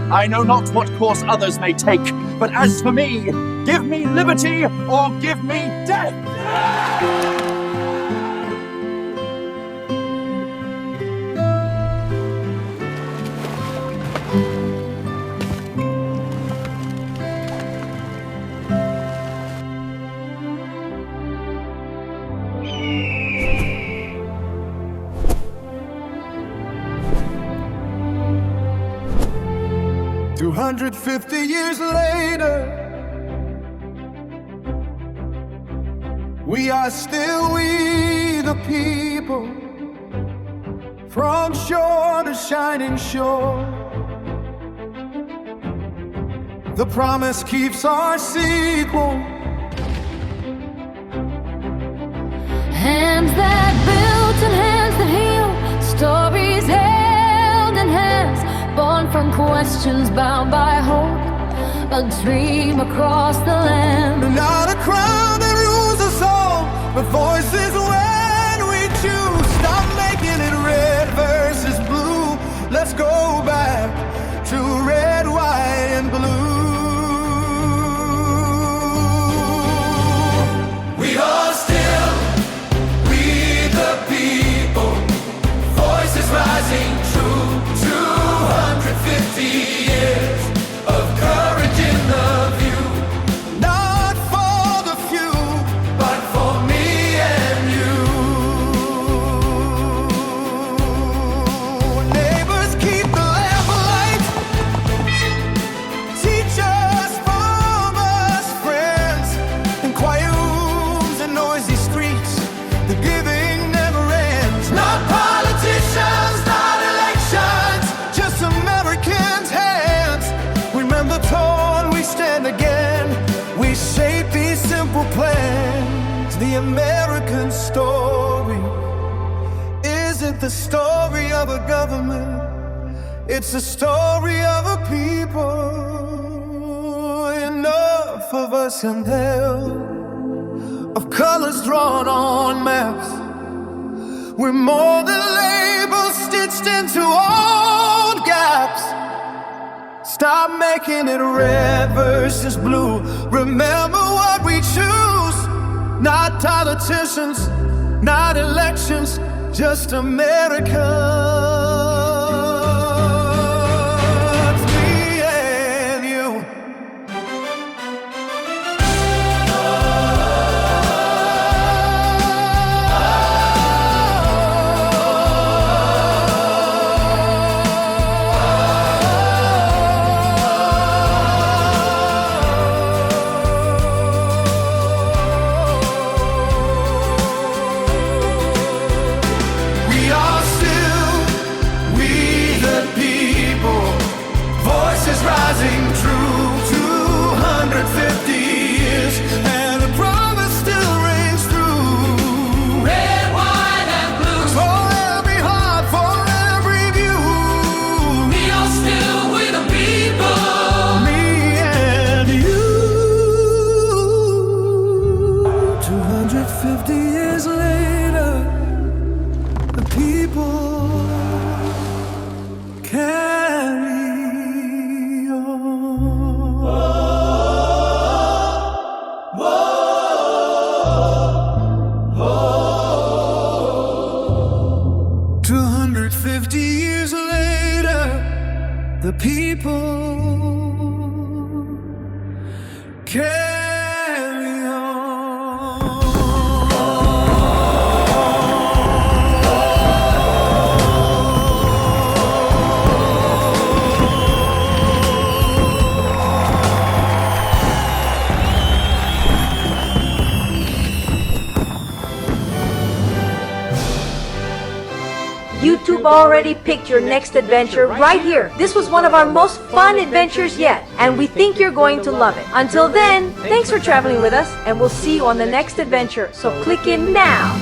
I know not what course others may take, but as for me, give me liberty or give me death! 250 years later, we are still we the people, from shore to shining shore. The promise keeps our sequel. Hands that built and hands that heal, stories held in hands, born from questions, bound by hope, a dream across the land. Not a crown that rules us all, but voices when we choose. Stop making it red versus blue. Let's go back to red, white, and blue. We are still, we the people, voices rising true. 250 years of courage in the view. Not for the few, but for me and you. Neighbors, keep the lamp alight. Teachers, farmers, friends, in quiet rooms and noisy streets, the giving never ends. Not politicians, not elections, just Americans' hands. Remember torn, we stand again. We shape these simple plans. The American story isn't the story of a government. It's the story of a people. Enough of us and them, of colors drawn on maps. We're more than labels stitched into old gaps. Stop making it red versus blue. Remember what we choose. Not politicians, not elections, just Americans, me and you. We are still, we the people, voices rising true. 250 years, and the promise still rings true. Red, white, and blue, for every heart, for every view. We are still with the people, me and you. 250 years later, the people carry on. 250 years later, the people carry on. YouTube already picked your next adventure right here. This was one of our most fun adventures yet, and we think you're going to love it. Until then, thanks for traveling with us, and we'll see you on the next adventure. So click in now.